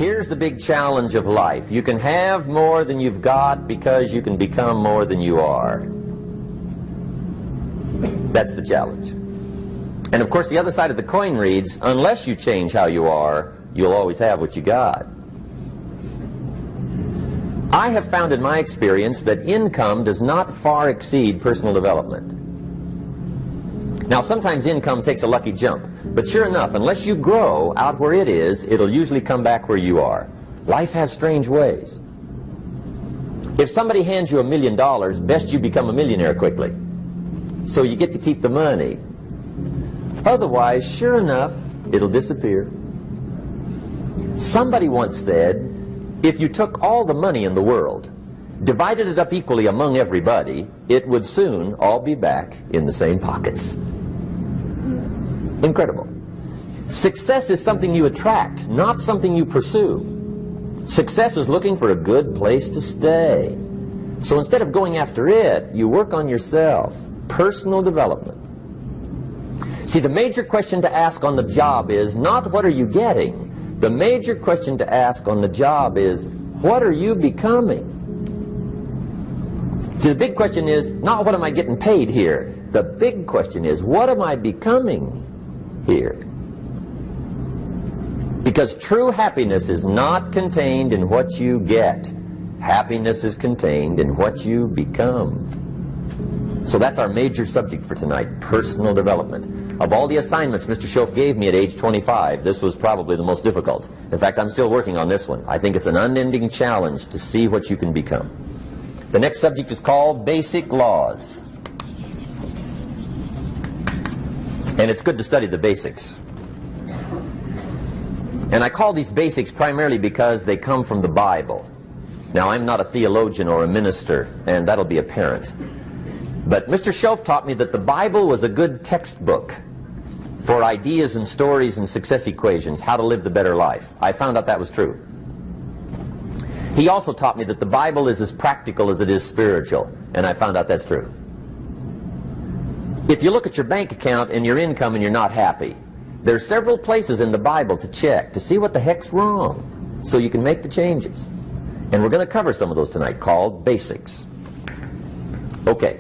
Here's the big challenge of life. You can have more than you've got because you can become more than you are. That's the challenge. And of course the other side of the coin reads, unless you change how you are, you'll always have what you got. I have found in my experience that income does not far exceed personal development. Now sometimes income takes a lucky jump, but sure enough, unless you grow out where it is, it'll usually come back where you are. Life has strange ways. If somebody hands you $1 million, best you become a millionaire quickly, so you get to keep the money. Otherwise, sure enough, it'll disappear. Somebody once said, if you took all the money in the world, divided it up equally among everybody, it would soon all be back in the same pockets. Incredible. Success is something you attract, not something you pursue. Success is looking for a good place to stay. So instead of going after it, you work on yourself. Personal development. See, the major question to ask on the job is not what are you getting. The major question to ask on the job is what are you becoming? See, the big question is not what am I getting paid here. The big question is what am I becoming here? Because true happiness is not contained in what you get. Happiness is contained in what you become. So that's our major subject for tonight, personal development. Of all the assignments Mr. Shoaff gave me at age 25, this was probably the most difficult. In fact, I'm still working on this one. I think it's an unending challenge to see what you can become. The next subject is called Basic Laws. And it's good to study the basics. And I call these basics primarily because they come from the Bible. Now, I'm not a theologian or a minister, and that'll be apparent. But Mr. Shoaff taught me that the Bible was a good textbook for ideas and stories and success equations, how to live the better life. I found out that was true. He also taught me that the Bible is as practical as it is spiritual, and I found out that's true. If you look at your bank account and your income and you're not happy, there are several places in the Bible to check to see what the heck's wrong so you can make the changes. And we're going to cover some of those tonight, called basics. Okay.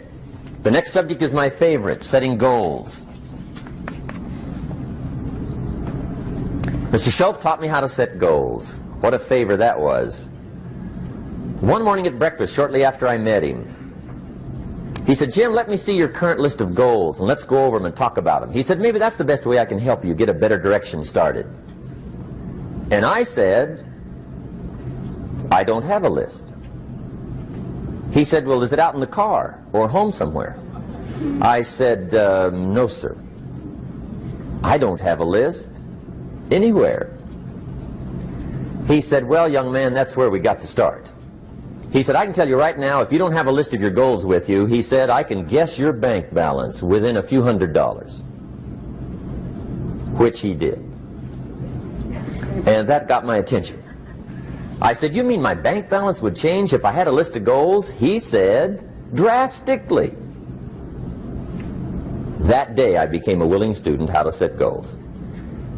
The next subject is my favorite, setting goals. Mr. Shoaff taught me how to set goals. What a favor that was. One morning at breakfast, shortly after I met him, he said, Jim, let me see your current list of goals, and let's go over them and talk about them. He said, maybe that's the best way I can help you get a better direction started. And I said, I don't have a list. He said, well, is it out in the car or home somewhere? I said, no, sir. I don't have a list anywhere. He said, well, young man, that's where we got to start. He said, I can tell you right now, if you don't have a list of your goals with you, he said, I can guess your bank balance within a few $100s. Which he did. And that got my attention. I said, you mean my bank balance would change if I had a list of goals? He said, drastically. That day I became a willing student how to set goals.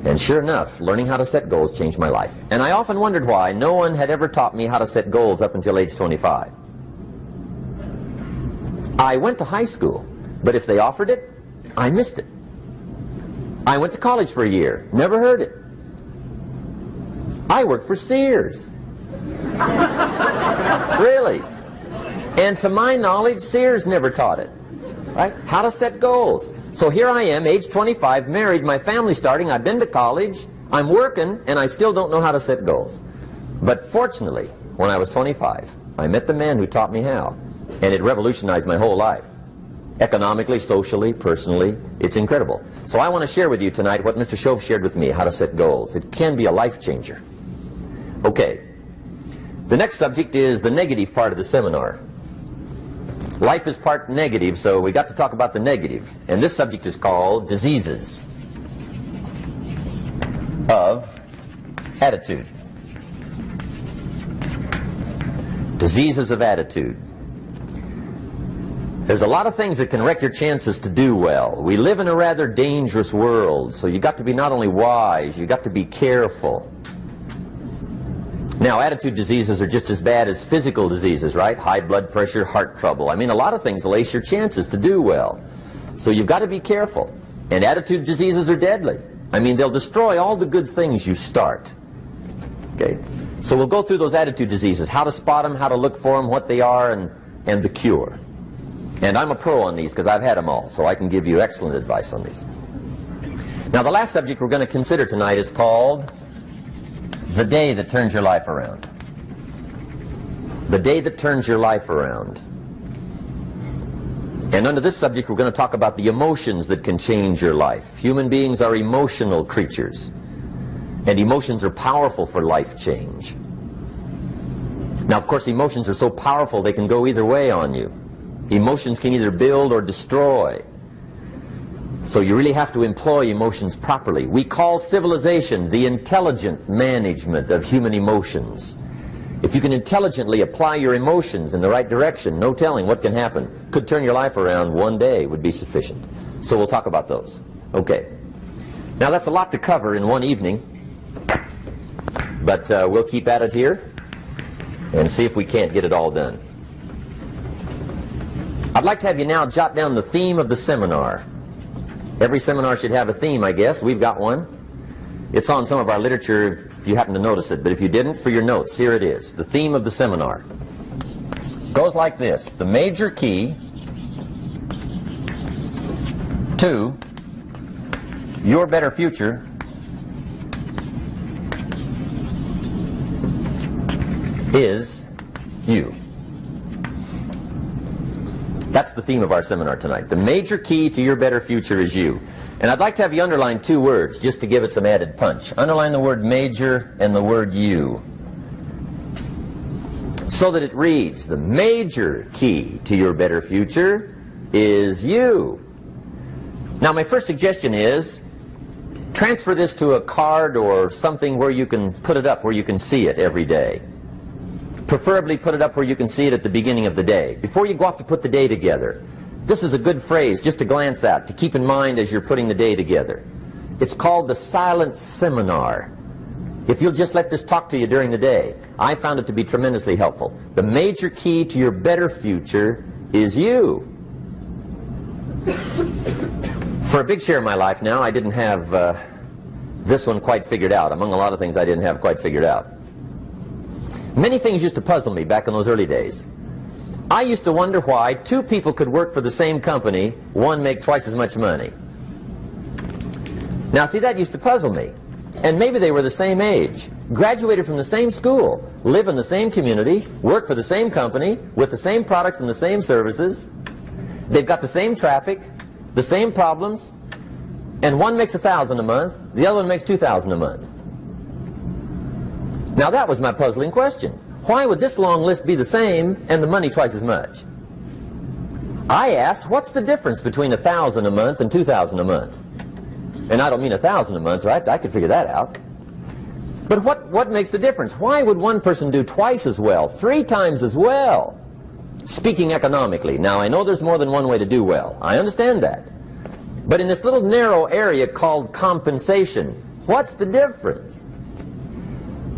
And sure enough, learning how to set goals changed my life. And I often wondered why no one had ever taught me how to set goals up until age 25. I went to high school, but if they offered it, I missed it. I went to college for a year, never heard it. I worked for Sears. Really. And to my knowledge, Sears never taught it. Right? How to set goals. So here I am, age 25, married, my family's starting, I've been to college, I'm working, and I still don't know how to set goals. But fortunately, when I was 25, I met the man who taught me how, and it revolutionized my whole life. Economically, socially, personally, it's incredible. So I want to share with you tonight what Mr. Shoaff shared with me, how to set goals. It can be a life changer. Okay. The next subject is the negative part of the seminar. Life is part negative, so we got to talk about the negative. And this subject is called diseases of attitude. Diseases of attitude. There's a lot of things that can wreck your chances to do well. We live in a rather dangerous world, so you got to be not only wise, you got to be careful. Now, attitude diseases are just as bad as physical diseases, right? High blood pressure, heart trouble. I mean, a lot of things lace your chances to do well. So you've got to be careful. And attitude diseases are deadly. I mean, they'll destroy all the good things you start. Okay? So we'll go through those attitude diseases, how to spot them, how to look for them, what they are, and the cure. And I'm a pro on these because I've had them all, so I can give you excellent advice on these. Now, the last subject we're going to consider tonight is called the day that turns your life around. The day that turns your life around. And under this subject, we're going to talk about the emotions that can change your life. Human beings are emotional creatures, and emotions are powerful for life change. Now, of course, emotions are so powerful they can go either way on you. Emotions can either build or destroy. So you really have to employ emotions properly. We call civilization the intelligent management of human emotions. If you can intelligently apply your emotions in the right direction, no telling what can happen. Could turn your life around one day would be sufficient. So we'll talk about those. Okay. Now that's a lot to cover in one evening, but we'll keep at it here and see if we can't get it all done. I'd like to have you now jot down the theme of the seminar. Every seminar should have a theme, I guess. We've got one. It's on some of our literature if you happen to notice it, but if you didn't, for your notes, here it is. The theme of the seminar goes like this: the major key to your better future is you. That's the theme of our seminar tonight. The major key to your better future is you. And I'd like to have you underline two words just to give it some added punch. Underline the word major and the word you, so that it reads, the major key to your better future is you. Now, my first suggestion is transfer this to a card or something where you can put it up, where you can see it every day. Preferably put it up where you can see it at the beginning of the day, before you go off to put the day together. This is a good phrase just to glance at, to keep in mind as you're putting the day together. It's called the silent seminar. If you'll just let this talk to you during the day, I found it to be tremendously helpful. The major key to your better future is you. For a big share of my life now, I didn't have this one quite figured out. Among a lot of things I didn't have quite figured out. Many things used to puzzle me back in those early days. I used to wonder why two people could work for the same company, one make twice as much money. Now see, that used to puzzle me. And maybe they were the same age, graduated from the same school, live in the same community, work for the same company, with the same products and the same services. They've got the same traffic, the same problems, and one makes $1,000 a month, the other one makes $2,000 a month. Now that was my puzzling question. Why would this long list be the same and the money twice as much? I asked, what's the difference between $1,000 a month and $2,000 a month? And I don't mean $1,000 a month, right? I could figure that out. But what makes the difference? Why would one person do twice as well, 3 times as well? Speaking economically. Now I know there's more than one way to do well. I understand that. But in this little narrow area called compensation, what's the difference?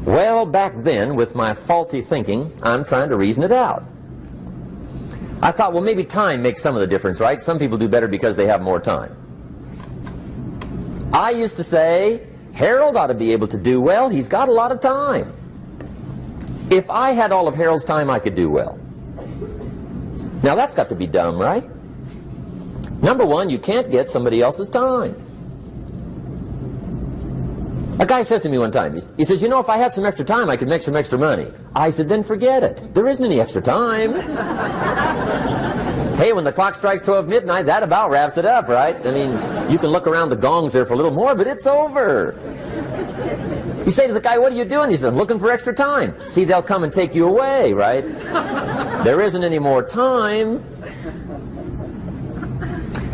Well, back then, with my faulty thinking, I'm trying to reason it out. I thought, well, maybe time makes some of the difference, right? Some people do better because they have more time. I used to say, Harold ought to be able to do well. He's got a lot of time. If I had all of Harold's time, I could do well. Now, that's got to be dumb, right? Number one, you can't get somebody else's time. A guy says to me one time, he says, you know, if I had some extra time, I could make some extra money. I said, then forget it. There isn't any extra time. Hey, when the clock strikes 12 midnight, that about wraps it up, right? I mean, you can look around the gongs there for a little more, but it's over. You say to the guy, what are you doing? He says, I'm looking for extra time. See, they'll come and take you away, right? There isn't any more time.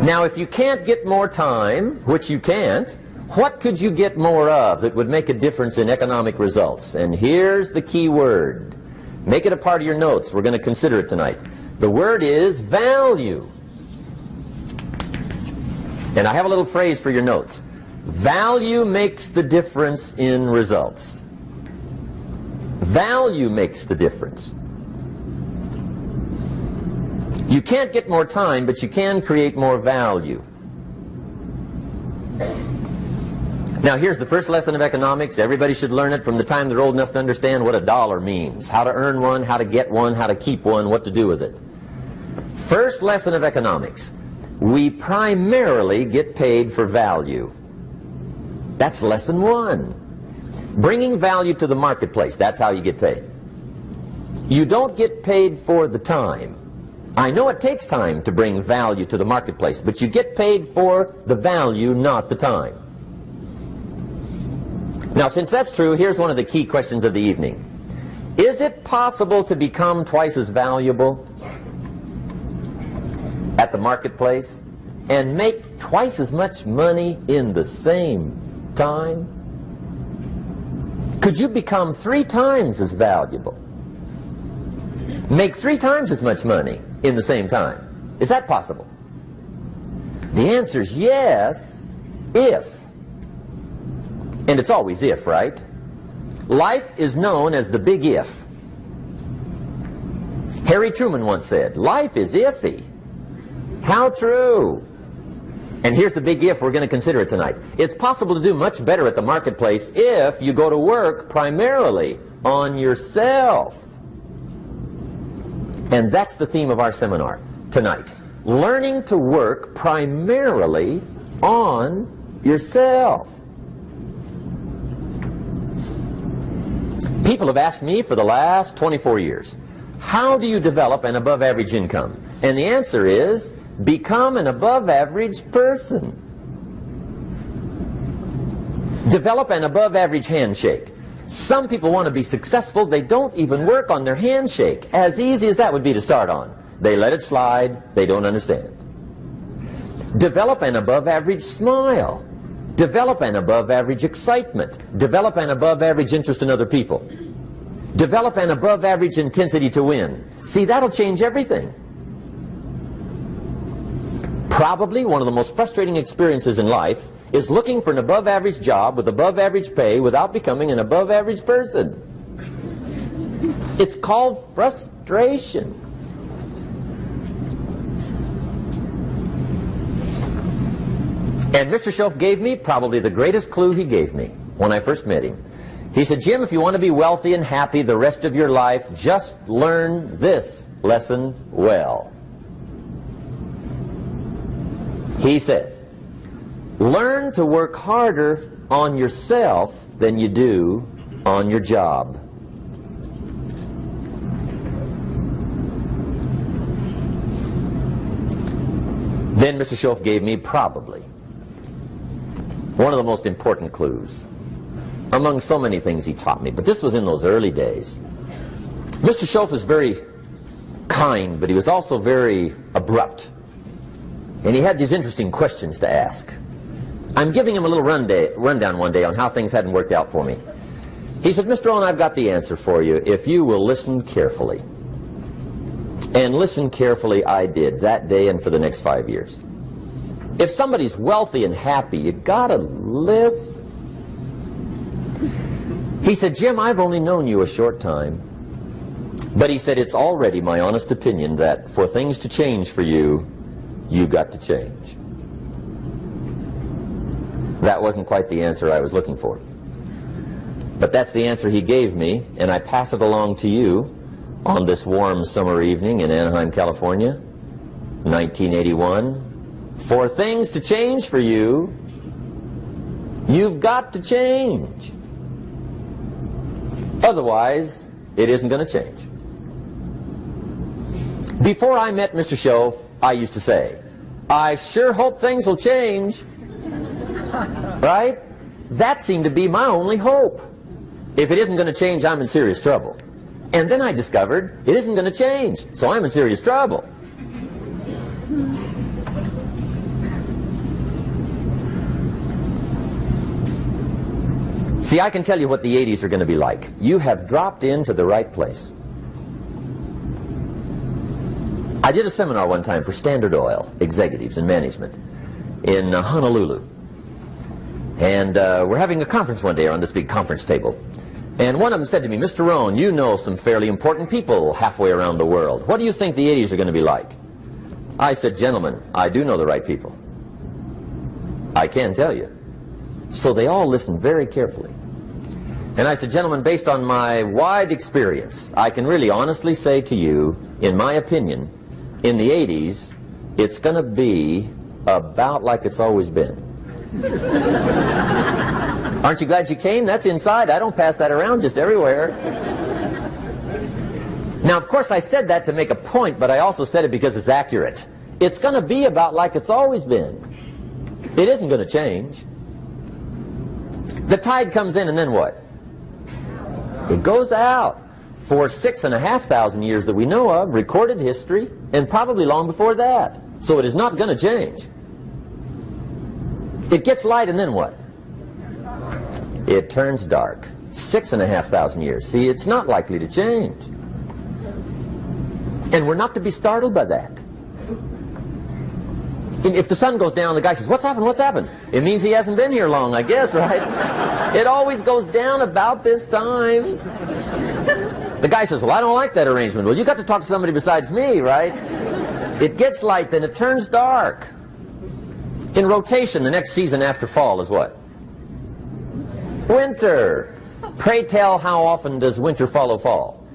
Now, if you can't get more time, which you can't, what could you get more of that would make a difference in economic results? And here's the key word. Make it a part of your notes. We're going to consider it tonight. The word is value. And I have a little phrase for your notes. Value makes the difference in results. Value makes the difference. You can't get more time, but you can create more value. Now here's the first lesson of economics. Everybody should learn it from the time they're old enough to understand what a dollar means. How to earn one, how to get one, how to keep one, what to do with it. First lesson of economics. We primarily get paid for value. That's lesson one. Bringing value to the marketplace, that's how you get paid. You don't get paid for the time. I know it takes time to bring value to the marketplace, but you get paid for the value, not the time. Now, since that's true, here's one of the key questions of the evening. Is it possible to become twice as valuable at the marketplace and make twice as much money in the same time? Could you become 3 times as valuable? Make 3 times as much money in the same time? Is that possible? The answer is yes, if. And it's always if, right? Life is known as the big if. Harry Truman once said, life is iffy. How true. And here's the big if we're going to consider it tonight. It's possible to do much better at the marketplace if you go to work primarily on yourself. And that's the theme of our seminar tonight. Learning to work primarily on yourself. People have asked me for the last 24 years, how do you develop an above-average income? And the answer is, become an above-average person. Develop an above-average handshake. Some people want to be successful, they don't even work on their handshake. As easy as that would be to start on. They let it slide, they don't understand. Develop an above-average smile. Develop an above-average excitement. Develop an above-average interest in other people. Develop an above-average intensity to win. See, that'll change everything. Probably one of the most frustrating experiences in life is looking for an above-average job with above-average pay without becoming an above-average person. It's called frustration. And Mr. Shoaff gave me probably the greatest clue he gave me when I first met him. He said, Jim, if you want to be wealthy and happy the rest of your life, just learn this lesson well. He said, learn to work harder on yourself than you do on your job. Then Mr. Shoaff gave me probably one of the most important clues among so many things he taught me, but this was in those early days. Mr. Shoaff was very kind, but he was also very abrupt. And he had these interesting questions to ask. I'm giving him a little rundown one day on how things hadn't worked out for me. He said, Mr. Rohn, I've got the answer for you if you will listen carefully. And listen carefully I did that day and for the next 5 years. If somebody's wealthy and happy, you gotta listen. He said, Jim, I've only known you a short time. But he said, it's already my honest opinion that for things to change for you, you've got to change. That wasn't quite the answer I was looking for. But that's the answer he gave me, and I pass it along to you on this warm summer evening in Anaheim, California, 1981. For things to change for you, you've got to change. Otherwise, it isn't going to change. Before I met Mr. Shoaff, I used to say, I sure hope things will change. Right? That seemed to be my only hope. If it isn't going to change, I'm in serious trouble. And then I discovered it isn't going to change, so I'm in serious trouble. See, I can tell you what the 80s are going to be like. You have dropped into the right place. I did a seminar one time for Standard Oil executives and management in Honolulu. And we're having a conference one day around this big conference table. And one of them said to me, Mr. Rohn, you know some fairly important people halfway around the world. What do you think the 80s are going to be like? I said, gentlemen, I do know the right people. I can tell you. So they all listened very carefully. And I said, gentlemen, based on my wide experience, I can really honestly say to you, in my opinion, in the 80s, it's going to be about like it's always been. Aren't you glad you came? That's inside. I don't pass that around just everywhere. Now, of course, I said that to make a point, but I also said it because it's accurate. It's going to be about like it's always been. It isn't going to change. The tide comes in, and then what? It goes out. For 6,500 years that we know of, recorded history, and probably long before that. So it is not going to change. It gets light, and then what? It turns dark. 6,500 years. See, it's not likely to change. And we're not to be startled by that. If the sun goes down, the guy says, what's happened, what's happened? It means he hasn't been here long, I guess, right? It always goes down about this time. The guy says, well, I don't like that arrangement. Well, you got to talk to somebody besides me, right? It gets light, then it turns dark. In rotation, the next season after fall is what? Winter. Pray tell, how often does winter follow fall?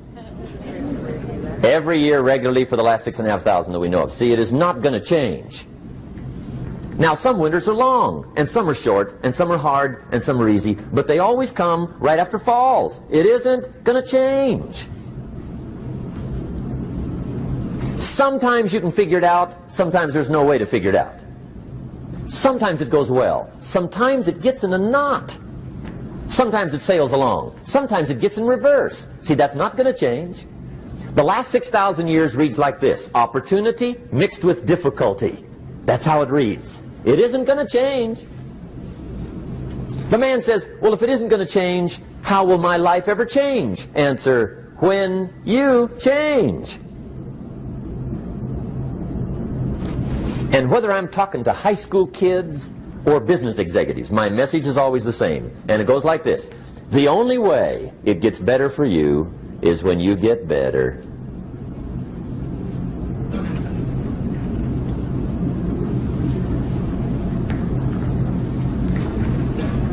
Every year regularly for the last 6,500 that we know of. See, it is not going to change. Now, some winters are long, and some are short, and some are hard, and some are easy, but they always come right after falls. It isn't going to change. Sometimes you can figure it out, sometimes there's no way to figure it out. Sometimes it goes well, sometimes it gets in a knot. Sometimes it sails along, sometimes it gets in reverse. See, that's not going to change. The last 6,000 years reads like this: opportunity mixed with difficulty. That's how it reads. It isn't going to change. The man says, well, if it isn't going to change, how will my life ever change? Answer, when you change. And whether I'm talking to high school kids or business executives, my message is always the same. And it goes like this: the only way it gets better for you is when you get better.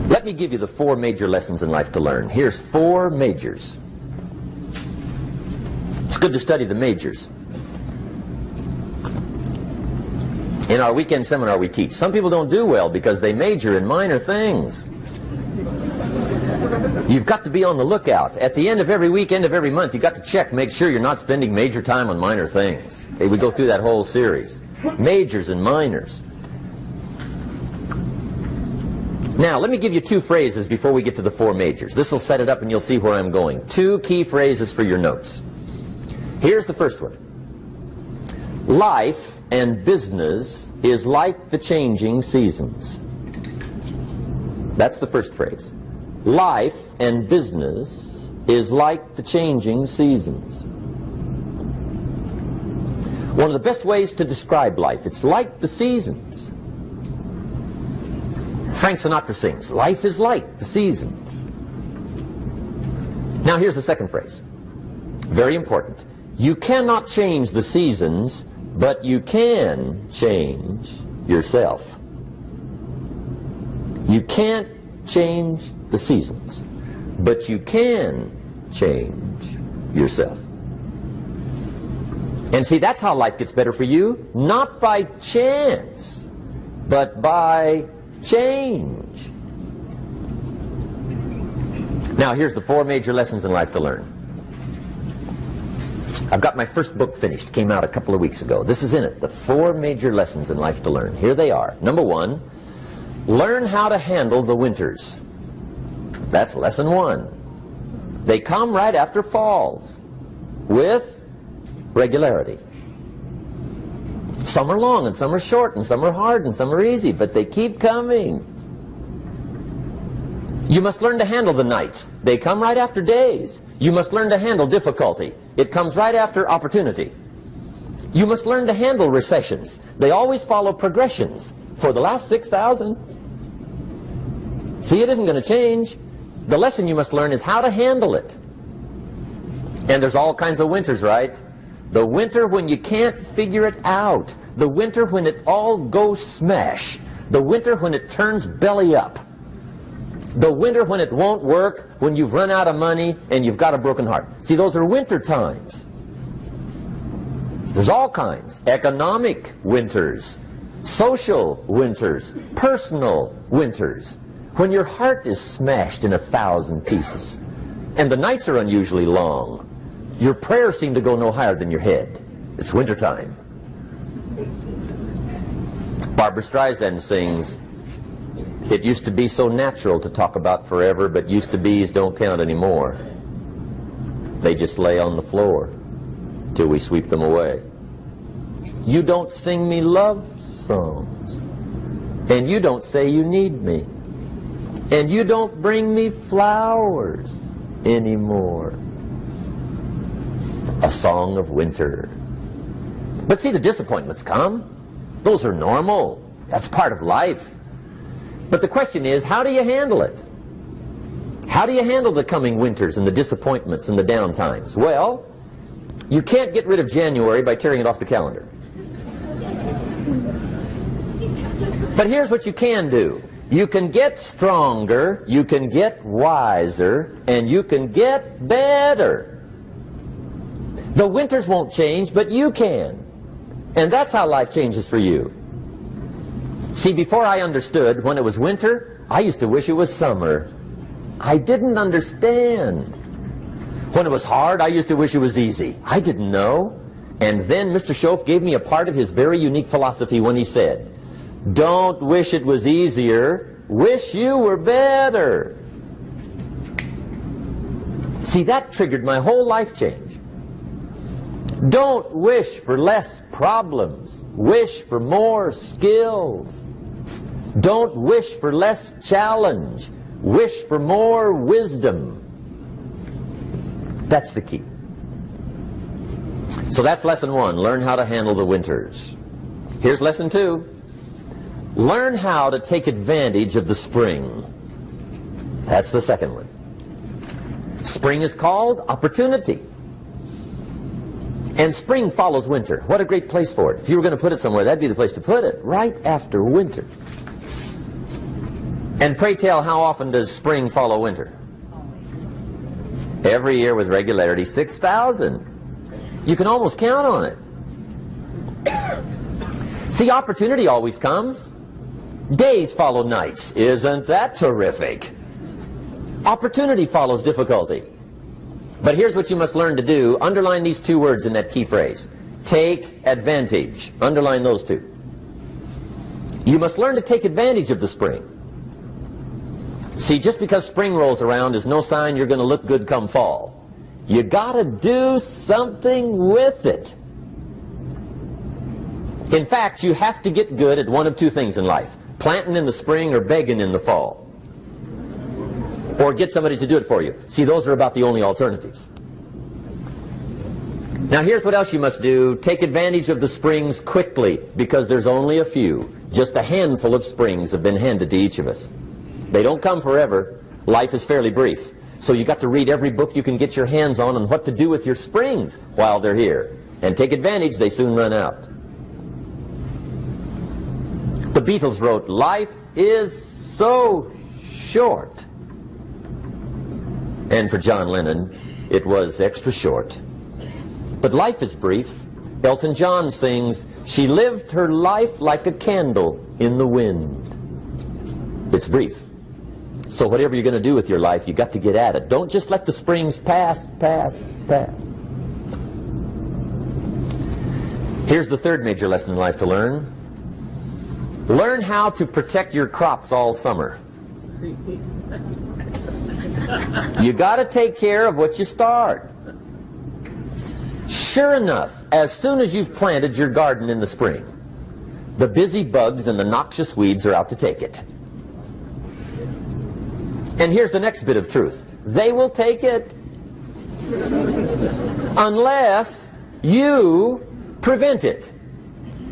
Let me give you the 4 major lessons in life to learn. Here's 4 majors. It's good to study the majors. In our weekend seminar we teach. Some people don't do well because they major in minor things. You've got to be on the lookout. At the end of every week, end of every month, you've got to check, make sure you're not spending major time on minor things. Okay, we go through that whole series. Majors and minors. Now, let me give you 2 phrases before we get to the 4 majors. This will set it up and you'll see where I'm going. 2 key phrases for your notes. Here's the first one. Life and business is like the changing seasons. That's the first phrase. Life and business is like the changing seasons. One of the best ways to describe life, it's like the seasons. Frank Sinatra sings, life is like the seasons. Now here's the second phrase. Very important. You cannot change the seasons, but you can change yourself. You can't change the seasons, but you can change yourself. And see, that's how life gets better for you, not by chance, but by change. Now, here's the 4 major lessons in life to learn. I've got my first book finished. Came out a couple of weeks ago. This is in it. The 4 major lessons in life to learn. Here they are. Number 1, learn how to handle the winters. That's lesson 1. They come right after falls with regularity. Some are long and some are short and some are hard and some are easy, but they keep coming. You must learn to handle the nights. They come right after days. You must learn to handle difficulty. It comes right after opportunity. You must learn to handle recessions. They always follow progressions. For the last 6,000. See, it isn't going to change. The lesson you must learn is how to handle it. And there's all kinds of winters, right? The winter when you can't figure it out. The winter when it all goes smash. The winter when it turns belly up. The winter when it won't work, when you've run out of money and you've got a broken heart. See, those are winter times. There's all kinds. Economic winters, social winters, personal winters. When your heart is smashed in 1,000 pieces and the nights are unusually long, your prayers seem to go no higher than your head. It's winter time. Barbra Streisand sings, "It used to be so natural to talk about forever, but used to be's don't count anymore. They just lay on the floor till we sweep them away. You don't sing me love songs, and you don't say you need me, and you don't bring me flowers anymore." A song of winter. But see, the disappointments come. Those are normal. That's part of life. But the question is, how do you handle it? How do you handle the coming winters and the disappointments and the down times? Well, you can't get rid of January by tearing it off the calendar. But here's what you can do. You can get stronger, you can get wiser, and you can get better. The winters won't change, but you can. And that's how life changes for you. See, before I understood when it was winter, I used to wish it was summer. I didn't understand. When it was hard, I used to wish it was easy. I didn't know. And then Mr. Shoaff gave me a part of his very unique philosophy when he said, "Don't wish it was easier, wish you were better." See, that triggered my whole life change. Don't wish for less problems. Wish for more skills. Don't wish for less challenge. Wish for more wisdom. That's the key. So that's lesson 1. Learn how to handle the winters. Here's lesson 2. Learn how to take advantage of the spring. That's the second one. Spring is called opportunity. And spring follows winter. What a great place for it. If you were going to put it somewhere, that'd be the place to put it, right after winter. And pray tell, how often does spring follow winter? Every year with regularity, 6,000. You can almost count on it. See, opportunity always comes. Days follow nights. Isn't that terrific? Opportunity follows difficulty. But here's what you must learn to do. Underline these 2 words in that key phrase. Take advantage. Underline those 2. You must learn to take advantage of the spring. See, just because spring rolls around is no sign you're going to look good come fall. You got to do something with it. In fact, you have to get good at one of 2 things in life. Planting in the spring or begging in the fall. Or get somebody to do it for you. See, those are about the only alternatives. Now here's what else you must do. Take advantage of the springs quickly, because there's only a few. Just a handful of springs have been handed to each of us. They don't come forever. Life is fairly brief. So you got to read every book you can get your hands on what to do with your springs while they're here. And take advantage, they soon run out. The Beatles wrote, "Life is so short." And for John Lennon, it was extra short. But life is brief. Elton John sings, "She lived her life like a candle in the wind." It's brief. So whatever you're going to do with your life, you got to get at it. Don't just let the springs pass. Here's the third major lesson in life to learn. Learn how to protect your crops all summer. You got to take care of what you start. Sure enough, as soon as you've planted your garden in the spring, the busy bugs and the noxious weeds are out to take it. And here's the next bit of truth. They will take it unless you prevent it.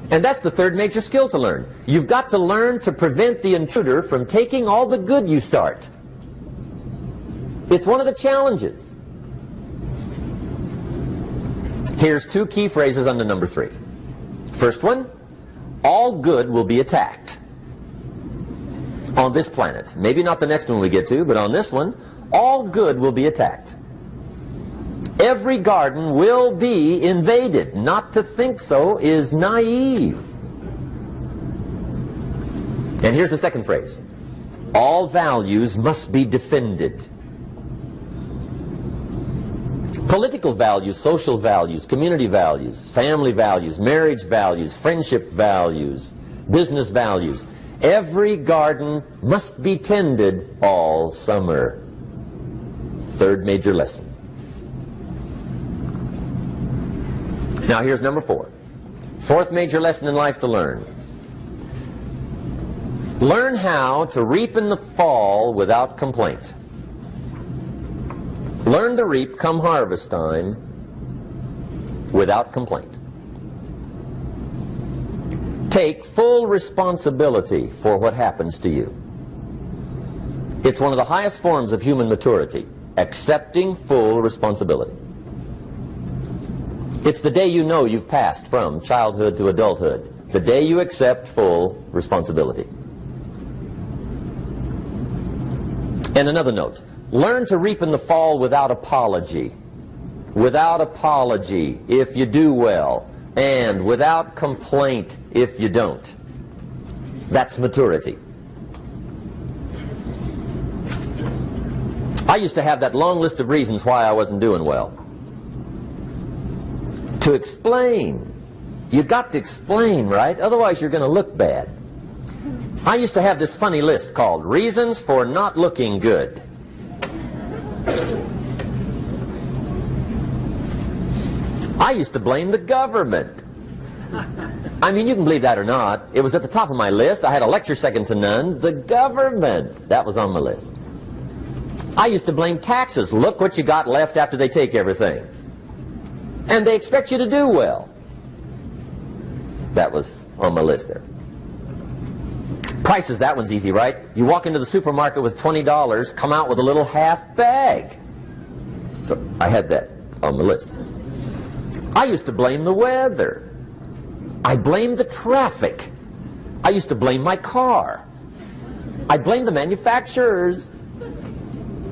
And that's the third major skill to learn. You've got to learn to prevent the intruder from taking all the good you start. It's one of the challenges. Here's two key phrases under number 3. First one, all good will be attacked on this planet. Maybe not the next one we get to, but on this one, all good will be attacked. Every garden will be invaded. Not to think so is naive. And here's the second phrase. All values must be defended. Political values, social values, community values, family values, marriage values, friendship values, business values. Every garden must be tended all summer. Third major lesson. Now here's number 4. Fourth major lesson in life to learn. Learn how to reap in the fall without complaint. Learn to reap come harvest time without complaint. Take full responsibility for what happens to you. It's one of the highest forms of human maturity, accepting full responsibility. It's the day you know you've passed from childhood to adulthood, the day you accept full responsibility. And another note, learn to reap in the fall without apology. Without apology if you do well, and without complaint if you don't. That's maturity. I used to have that long list of reasons why I wasn't doing well. To explain. You got to explain, right? Otherwise you're going to look bad. I used to have this funny list called Reasons for Not Looking Good. I used to blame the government. I mean, you can believe that or not. It was at the top of my list. I had a lecture second to none. The government. That was on my list. I used to blame taxes. Look what you got left after they take everything. And they expect you to do well. That was on my list there. Prices, that one's easy, right? You walk into the supermarket with $20, come out with a little half bag. So I had that on the list. I used to blame the weather. I blamed the traffic. I used to blame my car. I blamed the manufacturers.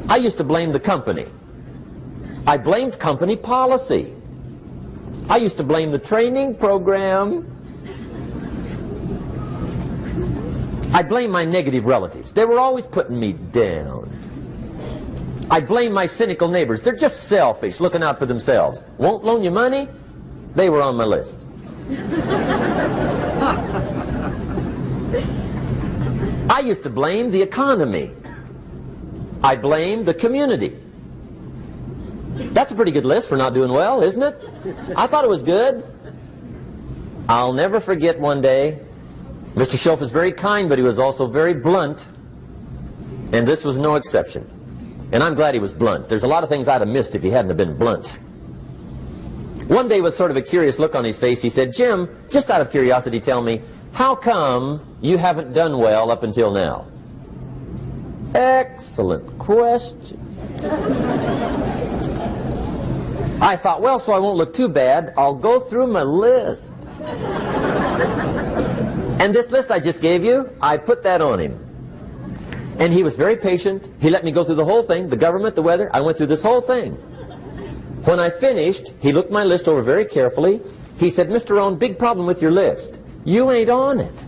I used to blame the company. I blamed company policy. I used to blame the training program. I blame my negative relatives. They were always putting me down. I blame my cynical neighbors. They're just selfish, looking out for themselves. Won't loan you money? They were on my list. I used to blame the economy. I blamed the community. That's a pretty good list for not doing well, isn't it? I thought it was good. I'll never forget one day, Mr. Shoaff was very kind, but he was also very blunt, and this was no exception. And I'm glad he was blunt. There's a lot of things I'd have missed if he hadn't have been blunt. One day, with sort of a curious look on his face, he said, "Jim, just out of curiosity, tell me, how come you haven't done well up until now?" Excellent question. I thought, well, so I won't look too bad, I'll go through my list. And this list I just gave you, I put that on him. And he was very patient. He let me go through the whole thing, the government, the weather. I went through this whole thing. When I finished, he looked my list over very carefully. He said, "Mr. Rohn, big problem with your list. You ain't on it."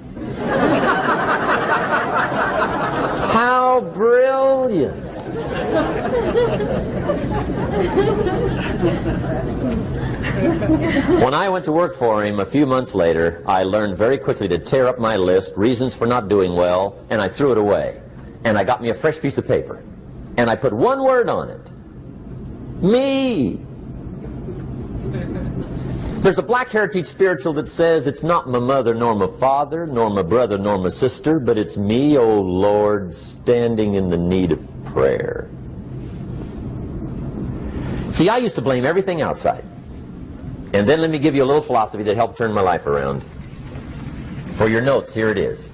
How brilliant. When I went to work for him a few months later, I learned very quickly to tear up my list, reasons for not doing well, and I threw it away. And I got me a fresh piece of paper. And I put one word on it. Me. There's a Black Heritage spiritual that says, "It's not my mother nor my father, nor my brother nor my sister, but it's me, O Lord, standing in the need of prayer." See, I used to blame everything outside. And then let me give you a little philosophy that helped turn my life around. For your notes, here it is.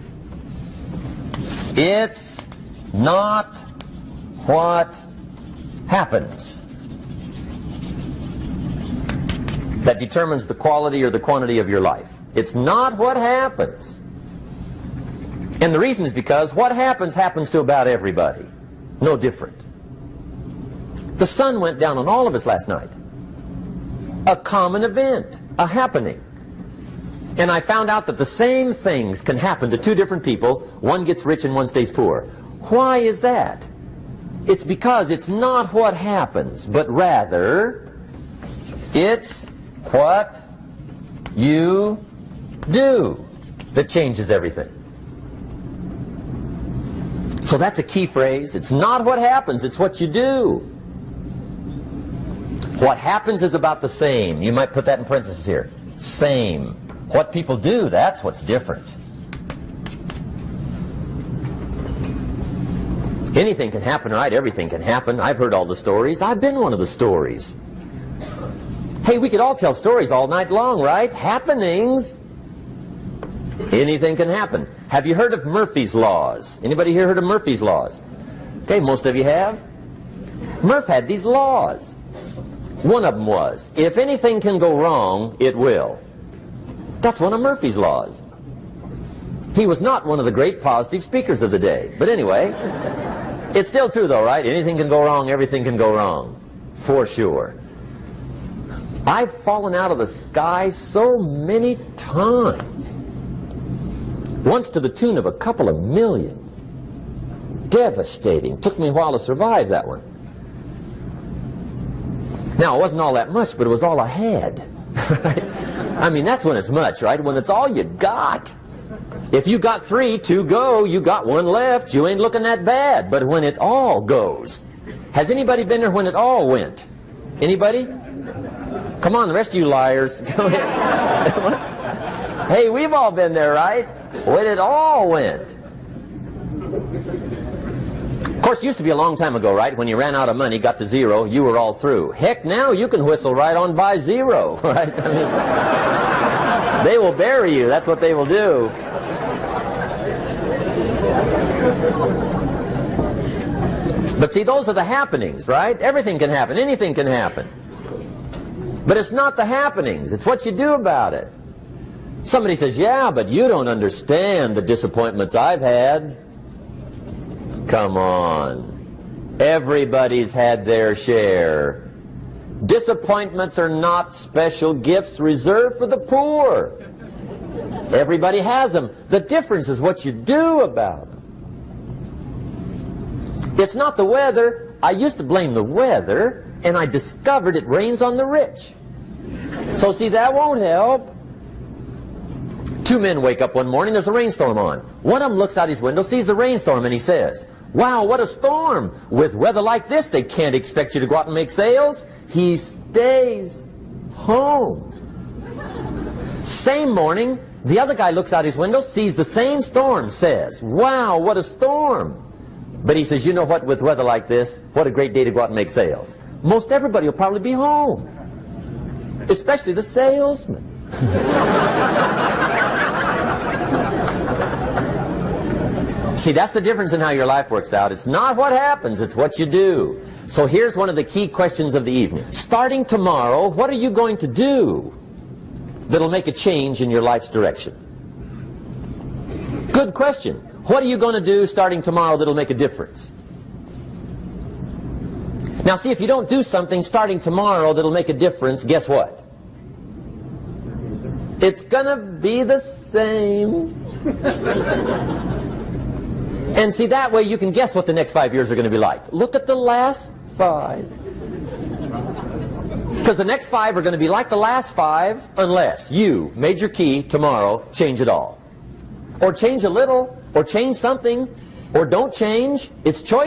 It's not what happens that determines the quality or the quantity of your life. It's not what happens. And the reason is because what happens to about everybody. No different. The sun went down on all of us last night. A common event, a happening. And I found out that the same things can happen to two different people. One gets rich and one stays poor. Why is that? It's because it's not what happens, but rather it's what you do that changes everything. So that's a key phrase. It's not what happens, it's what you do. What happens is about the same. You might put that in parentheses here. Same. What people do, that's what's different. Anything can happen, right? Everything can happen. I've heard all the stories. I've been one of the stories. Hey, we could all tell stories all night long, right? Happenings. Anything can happen. Have you heard of Murphy's Laws? Anybody here heard of Murphy's Laws? Okay, most of you have. Murph had these laws. One of them was, if anything can go wrong, it will. That's one of Murphy's Laws. He was not one of the great positive speakers of the day. But anyway, it's still true though, right? Anything can go wrong, everything can go wrong. For sure. I've fallen out of the sky so many times. Once to the tune of a couple of million. Devastating. Took me a while to survive that one. Now, it wasn't all that much, but it was all I had. Right? I mean, that's when it's much, right? When it's all you got. If you got 3, 2 go, you got 1 left, you ain't looking that bad. But when it all goes, has anybody been there when it all went? Anybody? Come on, the rest of you liars. Go ahead. Hey, we've all been there, right? When it all went. Of course, it used to be a long time ago, right? When you ran out of money, got to 0, you were all through. Heck, now you can whistle right on by 0, right? I mean, they will bury you. That's what they will do. But see, those are the happenings, right? Everything can happen. Anything can happen. But it's not the happenings. It's what you do about it. Somebody says, yeah, but you don't understand the disappointments I've had. Come on. Everybody's had their share. Disappointments are not special gifts reserved for the poor. Everybody has them. The difference is what you do about them. It's not the weather. I used to blame the weather, and I discovered it rains on the rich. So see, that won't help. 2 men wake up one morning, there's a rainstorm on. One of them looks out his window, sees the rainstorm, and he says, wow, what a storm. With weather like this, they can't expect you to go out and make sales. He stays home. Same morning, the other guy looks out his window, sees the same storm, says, wow, what a storm. But he says, you know what, with weather like this, what a great day to go out and make sales. Most everybody will probably be home. Especially the salesman. See, that's the difference in how your life works out. It's not what happens, it's what you do. So here's one of the key questions of the evening. Starting tomorrow, what are you going to do that'll make a change in your life's direction? Good question. What are you going to do starting tomorrow that'll make a difference? Now see, if you don't do something starting tomorrow that'll make a difference, guess what? It's gonna be the same. And see, that way you can guess what the next 5 years are going to be like. Look at the last 5. Because the next 5 are going to be like the last 5 unless you, major key, tomorrow, change it all. Or change a little, or change something, or don't change. It's choice.